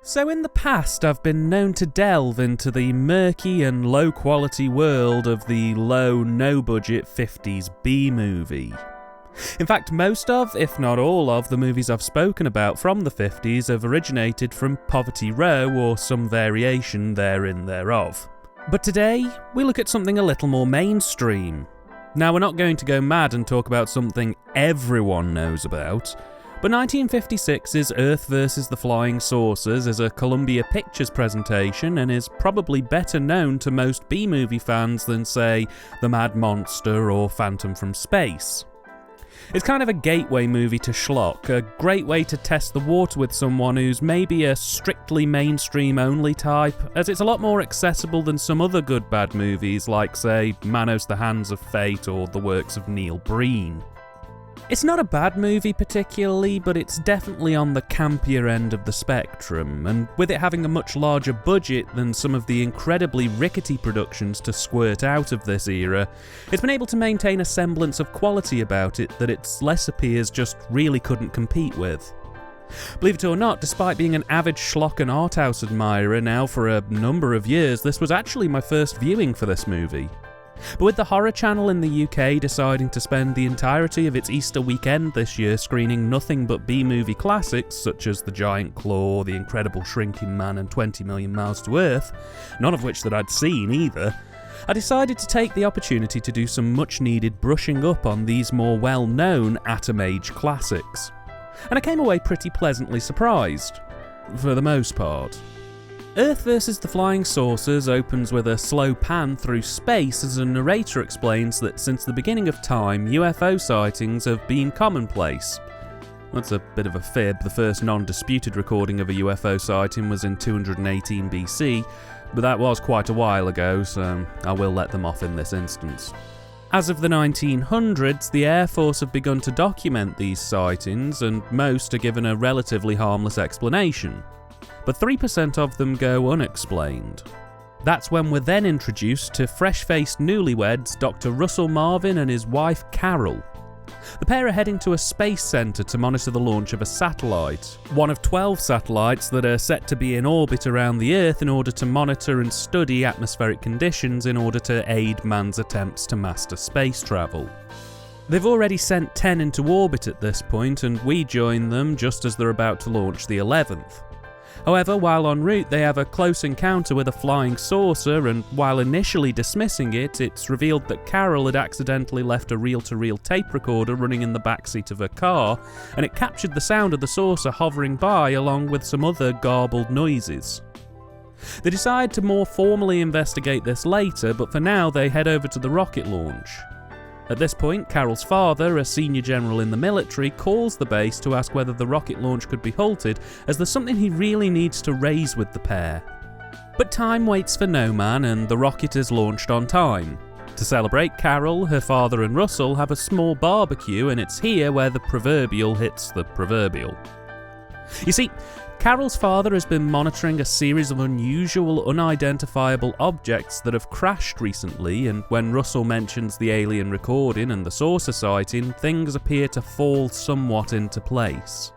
So in the past, I've been known to delve into the murky and low-quality world of the low, no-budget 50s B-movie. In fact, most of, if not all of, the movies I've spoken about from the 50s have originated from Poverty Row or some variation thereof. But today, we look at something a little more mainstream. Now, we're not going to go mad and talk about something everyone knows about, but 1956's Earth vs. the Flying Saucers is a Columbia Pictures presentation and is probably better known to most B-movie fans than, say, The Mad Monster or Phantom from Space. It's kind of a gateway movie to schlock, a great way to test the water with someone who's maybe a strictly mainstream-only type, as it's a lot more accessible than some other good bad movies like, say, Manos the Hands of Fate or the works of Neil Breen. It's not a bad movie particularly, but it's definitely on the campier end of the spectrum, and with it having a much larger budget than some of the incredibly rickety productions to squirt out of this era, it's been able to maintain a semblance of quality about it that its lesser peers just really couldn't compete with. Believe it or not, despite being an avid schlock and art house admirer now for a number of years, this was actually my first viewing for this movie. But with the Horror Channel in the UK deciding to spend the entirety of its Easter weekend this year screening nothing but B-movie classics such as The Giant Claw, The Incredible Shrinking Man and 20 Million Miles to Earth, none of which that I'd seen either, I decided to take the opportunity to do some much-needed brushing up on these more well-known Atom-Age classics. And I came away pretty pleasantly surprised, for the most part. Earth vs. the Flying Saucers opens with a slow pan through space as a narrator explains that since the beginning of time, UFO sightings have been commonplace. That's a bit of a fib. The first non-disputed recording of a UFO sighting was in 218 BC, but that was quite a while ago, so I will let them off in this instance. As of the 1900s, the Air Force have begun to document these sightings, and most are given a relatively harmless explanation. But 3% of them go unexplained. That's when we're then introduced to fresh-faced newlyweds Dr. Russell Marvin and his wife Carol. The pair are heading to a space centre to monitor the launch of a satellite, one of 12 satellites that are set to be in orbit around the Earth in order to monitor and study atmospheric conditions in order to aid man's attempts to master space travel. They've already sent 10 into orbit at this point, and we join them just as they're about to launch the 11th. However, while en route they have a close encounter with a flying saucer, and while initially dismissing it, it's revealed that Carol had accidentally left a reel-to-reel tape recorder running in the backseat of her car, and it captured the sound of the saucer hovering by along with some other garbled noises. They decide to more formally investigate this later, but for now they head over to the rocket launch. At this point, Carol's father, a senior general in the military, calls the base to ask whether the rocket launch could be halted, as there's something he really needs to raise with the pair. But time waits for no man, and the rocket is launched on time. To celebrate, Carol, her father and Russell have a small barbecue, and it's here where the proverbial hits the proverbial. You see, Carol's father has been monitoring a series of unusual, unidentifiable objects that have crashed recently, and when Russell mentions the alien recording and the saucer sighting, things appear to fall somewhat into place.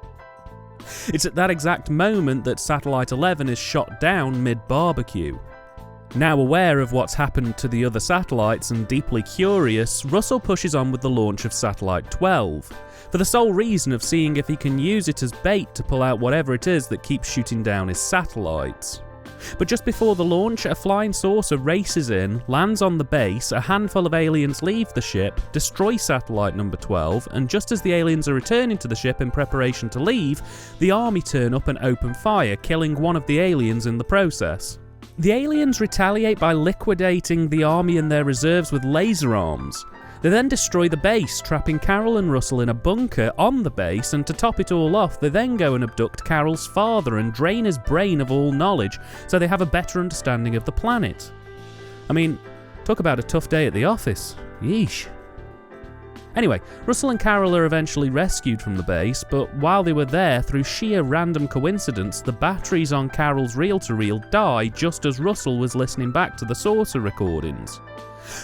It's at that exact moment that Satellite 11 is shot down mid-barbecue. Now aware of what's happened to the other satellites and deeply curious, Russell pushes on with the launch of Satellite 12, for the sole reason of seeing if he can use it as bait to pull out whatever it is that keeps shooting down his satellites. But just before the launch, a flying saucer races in, lands on the base, a handful of aliens leave the ship, destroy satellite number 12, and just as the aliens are returning to the ship in preparation to leave, the army turn up and open fire, killing one of the aliens in the process. The aliens retaliate by liquidating the army and their reserves with laser arms. They then destroy the base, trapping Carol and Russell in a bunker on the base, and to top it all off, they then go and abduct Carol's father and drain his brain of all knowledge so they have a better understanding of the planet. I mean, talk about a tough day at the office. Yeesh. Anyway, Russell and Carol are eventually rescued from the base, but while they were there, through sheer random coincidence, the batteries on Carol's reel-to-reel die just as Russell was listening back to the saucer recordings.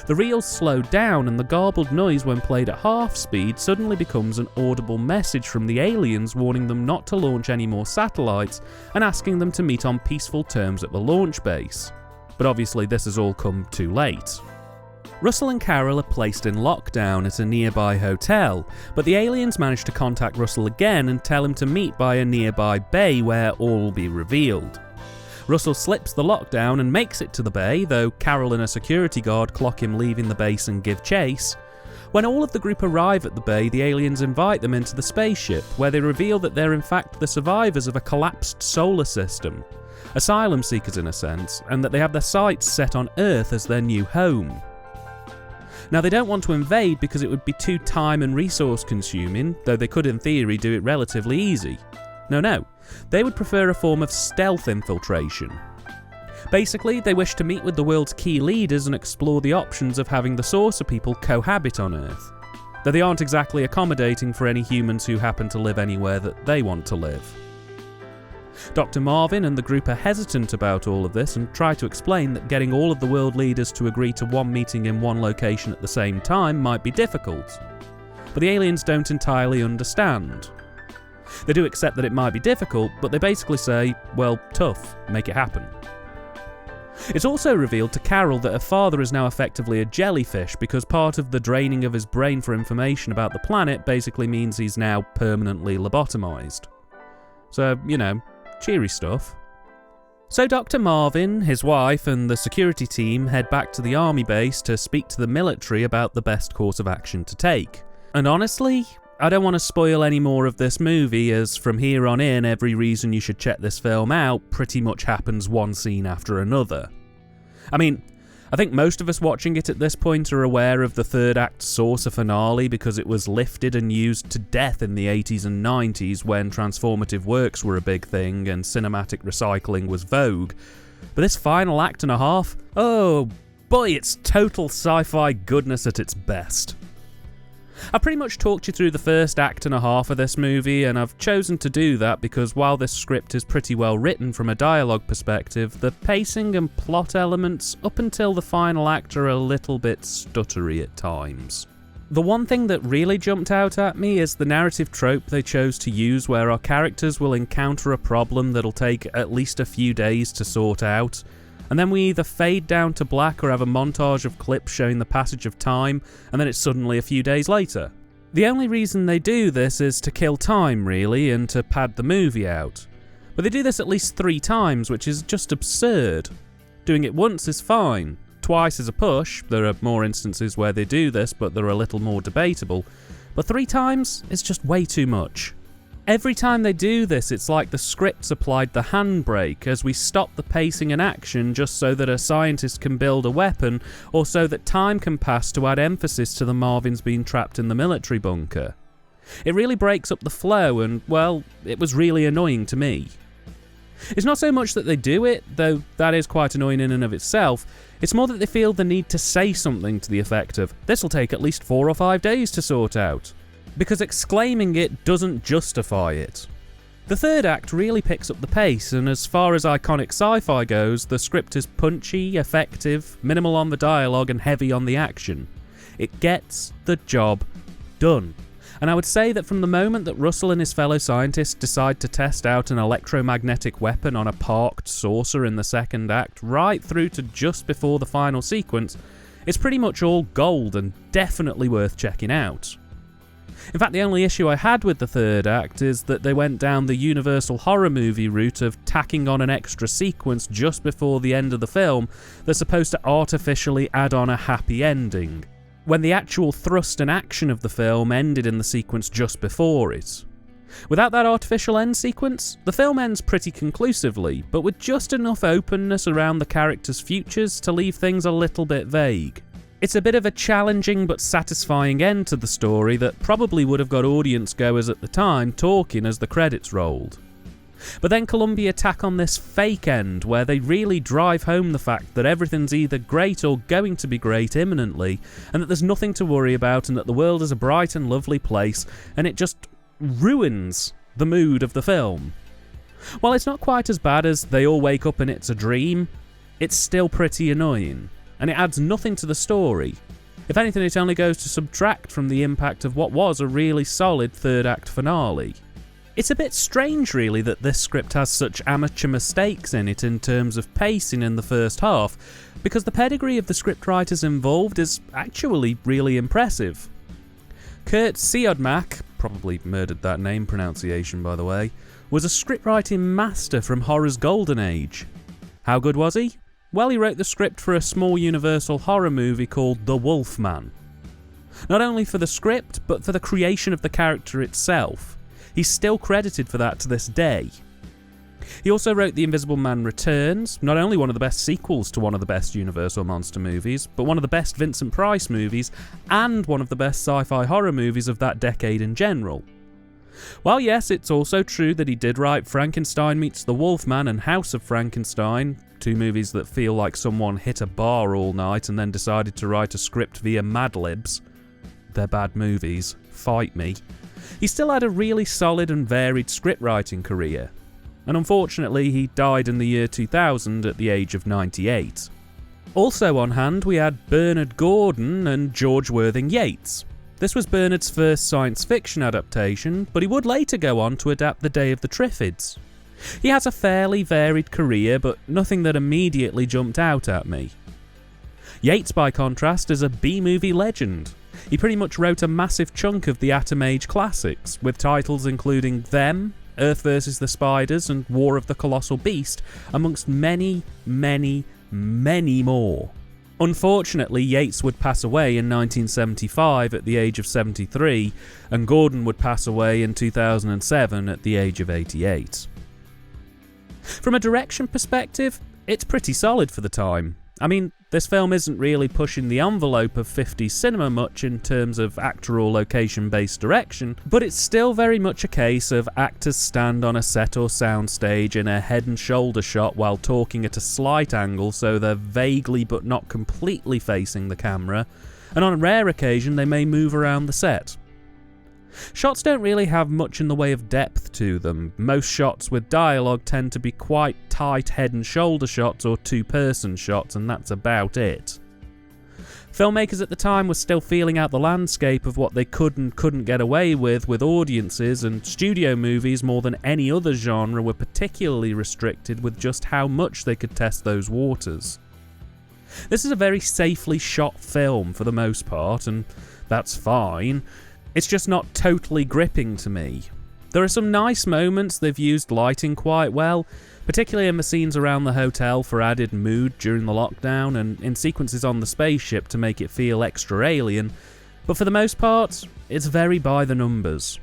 The reels slowed down, and the garbled noise when played at half speed suddenly becomes an audible message from the aliens warning them not to launch any more satellites and asking them to meet on peaceful terms at the launch base. But obviously this has all come too late. Russell and Carol are placed in lockdown at a nearby hotel, but the aliens manage to contact Russell again and tell him to meet by a nearby bay where all will be revealed. Russell slips the lockdown and makes it to the bay, though Carol and a security guard clock him leaving the base and give chase. When all of the group arrive at the bay, the aliens invite them into the spaceship, where they reveal that they're in fact the survivors of a collapsed solar system. Asylum seekers in a sense, and that they have their sights set on Earth as their new home. Now, they don't want to invade because it would be too time and resource consuming, though they could in theory do it relatively easy. No, they would prefer a form of stealth infiltration. Basically, they wish to meet with the world's key leaders and explore the options of having the Saucer people cohabit on Earth, though they aren't exactly accommodating for any humans who happen to live anywhere that they want to live. Dr. Marvin and the group are hesitant about all of this and try to explain that getting all of the world leaders to agree to one meeting in one location at the same time might be difficult. But the aliens don't entirely understand. They do accept that it might be difficult, but they basically say, well, tough, make it happen. It's also revealed to Carol that her father is now effectively a jellyfish because part of the draining of his brain for information about the planet basically means he's now permanently lobotomized. So, cheery stuff. So Dr. Marvin, his wife, and the security team head back to the army base to speak to the military about the best course of action to take. And honestly, I don't want to spoil any more of this movie, as from here on in, every reason you should check this film out pretty much happens one scene after another. I mean, I think most of us watching it at this point are aware of the third act saucer finale because it was lifted and used to death in the 80s and 90s when transformative works were a big thing and cinematic recycling was vogue. But this final act and a half, oh boy, it's total sci-fi goodness at its best. I've pretty much talked you through the first act and a half of this movie, and I've chosen to do that because while this script is pretty well written from a dialogue perspective, the pacing and plot elements up until the final act are a little bit stuttery at times. The one thing that really jumped out at me is the narrative trope they chose to use where our characters will encounter a problem that'll take at least a few days to sort out, and then we either fade down to black or have a montage of clips showing the passage of time, and then it's suddenly a few days later. The only reason they do this is to kill time, really, and to pad the movie out. But they do this at least 3 times, which is just absurd. Doing it once is fine. Twice is a push. There are more instances where they do this, but they're a little more debatable. But 3 times is just way too much. Every time they do this, it's like the scripts applied the handbrake as we stop the pacing and action just so that a scientist can build a weapon, or so that time can pass to add emphasis to the Marvins being trapped in the military bunker. It really breaks up the flow and, well, it was really annoying to me. It's not so much that they do it, though that is quite annoying in and of itself, it's more that they feel the need to say something to the effect of, this'll take at least 4 or 5 days to sort out. Because exclaiming it doesn't justify it. The third act really picks up the pace, and as far as iconic sci-fi goes, the script is punchy, effective, minimal on the dialogue and heavy on the action. It gets the job done. And I would say that from the moment that Russell and his fellow scientists decide to test out an electromagnetic weapon on a parked saucer in the second act, right through to just before the final sequence, it's pretty much all gold and definitely worth checking out. In fact, the only issue I had with the third act is that they went down the Universal horror movie route of tacking on an extra sequence just before the end of the film that's supposed to artificially add on a happy ending, when the actual thrust and action of the film ended in the sequence just before it. Without that artificial end sequence, the film ends pretty conclusively, but with just enough openness around the characters' futures to leave things a little bit vague. It's a bit of a challenging but satisfying end to the story that probably would have got audience goers at the time talking as the credits rolled. But then Columbia tack on this fake end where they really drive home the fact that everything's either great or going to be great imminently, and that there's nothing to worry about, and that the world is a bright and lovely place, and it just ruins the mood of the film. While it's not quite as bad as They All Wake Up and It's a Dream, it's still pretty annoying, and it adds nothing to the story. If anything, it only goes to subtract from the impact of what was a really solid third act finale. It's a bit strange, really, that this script has such amateur mistakes in it in terms of pacing in the first half, because the pedigree of the scriptwriters involved is actually really impressive. Kurt Siodmak, probably murdered that name pronunciation by the way, was a scriptwriting master from horror's golden age. How good was he? Well, he wrote the script for a small Universal horror movie called The Wolfman. Not only for the script, but for the creation of the character itself. He's still credited for that to this day. He also wrote The Invisible Man Returns, not only one of the best sequels to one of the best Universal monster movies, but one of the best Vincent Price movies, and one of the best sci-fi horror movies of that decade in general. While yes, it's also true that he did write Frankenstein Meets the Wolfman and House of Frankenstein, two movies that feel like someone hit a bar all night and then decided to write a script via Mad Libs. They're bad movies, fight me. He still had a really solid and varied scriptwriting career, and unfortunately he died in the year 2000 at the age of 98. Also on hand we had Bernard Gordon and George Worthing Yates. This was Bernard's first science fiction adaptation, but he would later go on to adapt The Day of the Triffids. He has a fairly varied career, but nothing that immediately jumped out at me. Yates, by contrast, is a B-movie legend. He pretty much wrote a massive chunk of the Atom Age classics, with titles including Them, Earth vs. the Spiders, and War of the Colossal Beast, amongst many, many, many more. Unfortunately, Yates would pass away in 1975 at the age of 73, and Gordon would pass away in 2007 at the age of 88. From a direction perspective, it's pretty solid for the time. I mean, this film isn't really pushing the envelope of 50s cinema much in terms of actor or location-based direction, but it's still very much a case of actors stand on a set or soundstage in a head and shoulder shot while talking at a slight angle so they're vaguely but not completely facing the camera, and on a rare occasion they may move around the set. Shots don't really have much in the way of depth to them. Most shots with dialogue tend to be quite tight head and shoulder shots or two-person shots, and that's about it. Filmmakers at the time were still feeling out the landscape of what they could and couldn't get away with audiences, and studio movies more than any other genre were particularly restricted with just how much they could test those waters. This is a very safely shot film for the most part, and that's fine. It's just not totally gripping to me. There are some nice moments, they've used lighting quite well, particularly in the scenes around the hotel for added mood during the lockdown, and in sequences on the spaceship to make it feel extra alien, but for the most part, it's very by the numbers.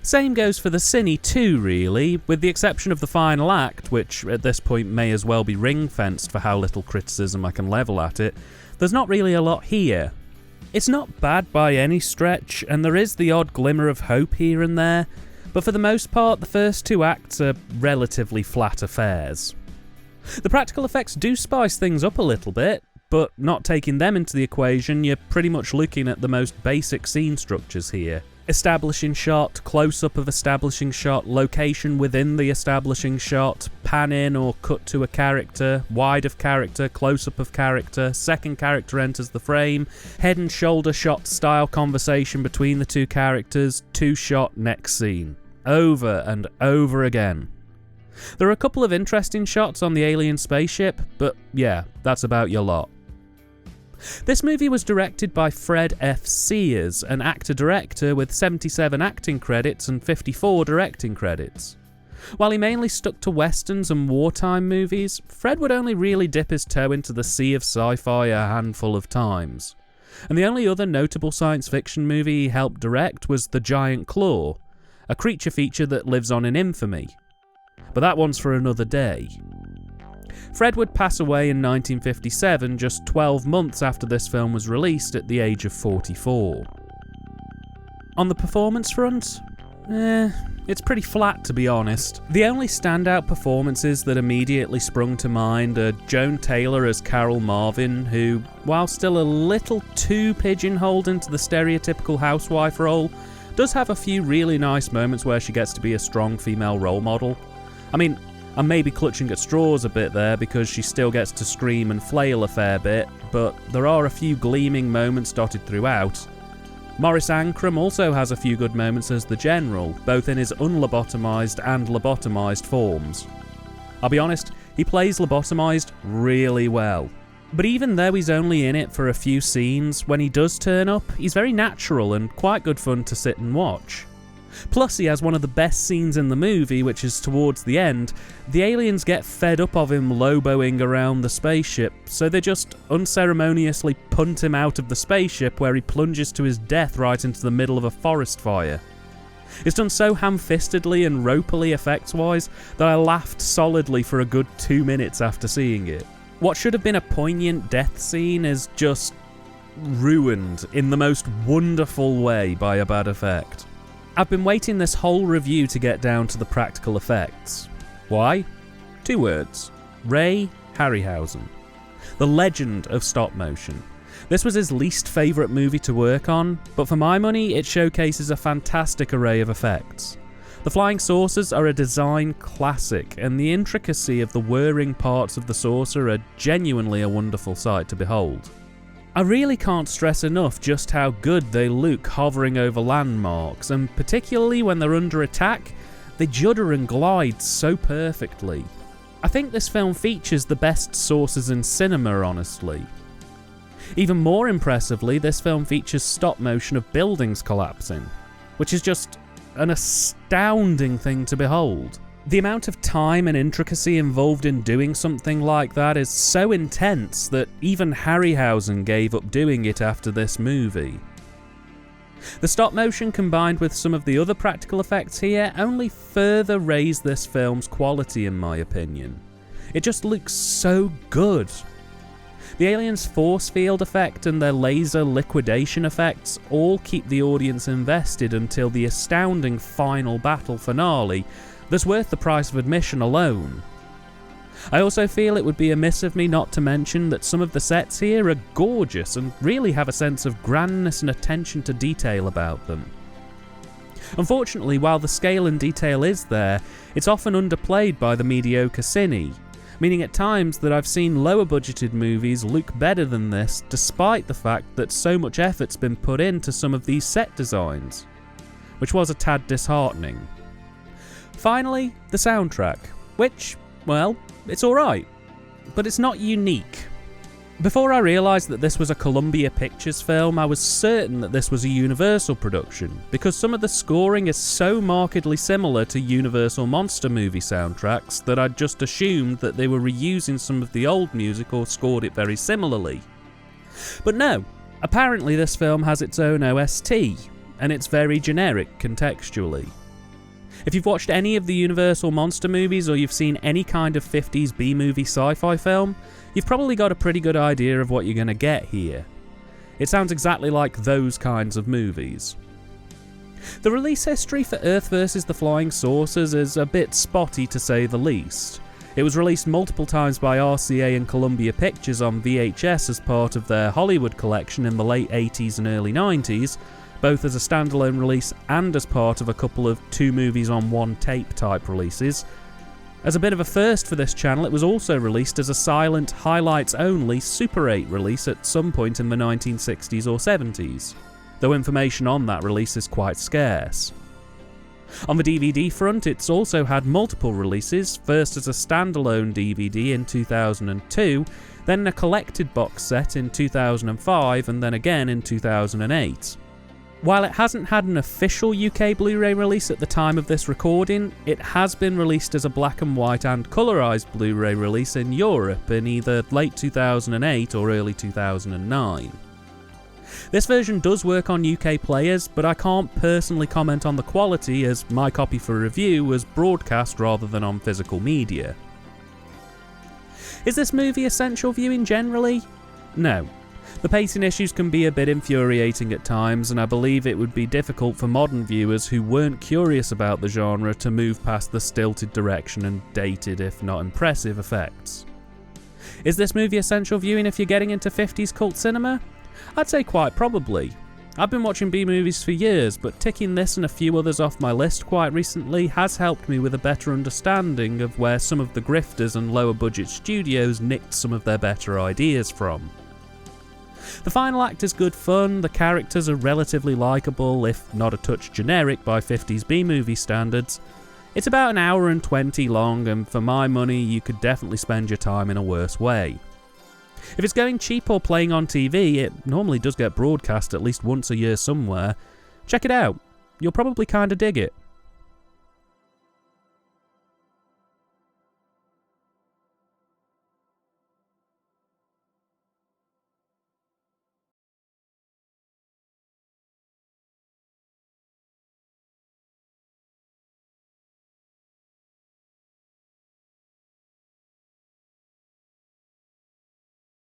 Same goes for the cine too, really, with the exception of the final act, which at this point may as well be ring-fenced for how little criticism I can level at it. There's not really a lot here. It's not bad by any stretch, and there is the odd glimmer of hope here and there, but for the most part the first two acts are relatively flat affairs. The practical effects do spice things up a little bit, but not taking them into the equation, you're pretty much looking at the most basic scene structures here. Establishing shot, close-up of establishing shot, location within the establishing shot, pan in or cut to a character, wide of character, close-up of character, second character enters the frame, head and shoulder shot style conversation between the two characters, two-shot next scene. Over and over again. There are a couple of interesting shots on the alien spaceship, but yeah, that's about your lot. This movie was directed by Fred F. Sears, an actor-director with 77 acting credits and 54 directing credits. While he mainly stuck to westerns and wartime movies, Fred would only really dip his toe into the sea of sci-fi a handful of times. And the only other notable science fiction movie he helped direct was The Giant Claw, a creature feature that lives on in infamy. But that one's for another day. Fred would pass away in 1957, just 12 months after this film was released at the age of 44. On the performance front, It's pretty flat, to be honest. The only standout performances that immediately sprung to mind are Joan Taylor as Carol Marvin, who, while still a little too pigeonholed into the stereotypical housewife role, does have a few really nice moments where she gets to be a strong female role model. I mean, I'm maybe clutching at straws a bit there because she still gets to scream and flail a fair bit, but there are a few gleaming moments dotted throughout. Maurice Ancram also has a few good moments as the General, both in his unlobotomized and lobotomized forms. I'll be honest, he plays lobotomized really well. But even though he's only in it for a few scenes, when he does turn up, he's very natural and quite good fun to sit and watch. Plus, he has one of the best scenes in the movie, which is towards the end. The aliens get fed up of him loboing around the spaceship, so they just unceremoniously punt him out of the spaceship where he plunges to his death right into the middle of a forest fire. It's done so ham-fistedly and ropily effects-wise that I laughed solidly for a good 2 minutes after seeing it. What should have been a poignant death scene is just ruined in the most wonderful way by a bad effect. I've been waiting this whole review to get down to the practical effects. Why? 2 words. Ray Harryhausen. The legend of stop motion. This was his least favourite movie to work on, but for my money it showcases a fantastic array of effects. The flying saucers are a design classic, and the intricacy of the whirring parts of the saucer are genuinely a wonderful sight to behold. I really can't stress enough just how good they look hovering over landmarks, and particularly when they're under attack, they judder and glide so perfectly. I think this film features the best saucers in cinema, honestly. Even more impressively, this film features stop motion of buildings collapsing, which is just an astounding thing to behold. The amount of time and intricacy involved in doing something like that is so intense that even Harryhausen gave up doing it after this movie. The stop motion combined with some of the other practical effects here only further raise this film's quality in my opinion. It just looks so good. The aliens' force field effect and their laser liquidation effects all keep the audience invested until the astounding final battle finale that's worth the price of admission alone. I also feel it would be amiss of me not to mention that some of the sets here are gorgeous and really have a sense of grandness and attention to detail about them. Unfortunately, while the scale and detail is there, it's often underplayed by the mediocre cine, meaning at times that I've seen lower budgeted movies look better than this despite the fact that so much effort's been put into some of these set designs, which was a tad disheartening. Finally, the soundtrack, which, well, it's alright, but it's not unique. Before I realised that this was a Columbia Pictures film, I was certain that this was a Universal production, because some of the scoring is so markedly similar to Universal monster movie soundtracks that I'd just assumed that they were reusing some of the old music or scored it very similarly. But no, apparently this film has its own OST, and it's very generic contextually. If you've watched any of the Universal monster movies or you've seen any kind of 50s B-movie sci-fi film, you've probably got a pretty good idea of what you're going to get here. It sounds exactly like those kinds of movies. The release history for Earth vs. the Flying Saucers is a bit spotty to say the least. It was released multiple times by RCA and Columbia Pictures on VHS as part of their Hollywood collection in the late 80s and early 90s, both as a standalone release and as part of a couple of 2 movies on 1 tape type releases. As a bit of a first for this channel, it was also released as a silent, highlights only Super 8 release at some point in the 1960s or 70s, though information on that release is quite scarce. On the DVD front, it's also had multiple releases, first as a standalone DVD in 2002, then a collected box set in 2005, and then again in 2008. While it hasn't had an official UK Blu-ray release at the time of this recording, it has been released as a black and white and colorised Blu-ray release in Europe in either late 2008 or early 2009. This version does work on UK players, but I can't personally comment on the quality as my copy for review was broadcast rather than on physical media. Is this movie essential viewing generally? No. The pacing issues can be a bit infuriating at times, and I believe it would be difficult for modern viewers who weren't curious about the genre to move past the stilted direction and dated, if not impressive, effects. Is this movie essential viewing if you're getting into 50s cult cinema? I'd say quite probably. I've been watching B-movies for years, but ticking this and a few others off my list quite recently has helped me with a better understanding of where some of the grifters and lower budget studios nicked some of their better ideas from. The final act is good fun, the characters are relatively likeable, if not a touch generic by 50s B-movie standards. It's about an hour and 20 long, and for my money you could definitely spend your time in a worse way. If it's going cheap or playing on TV, it normally does get broadcast at least once a year somewhere. Check it out, you'll probably kinda dig it.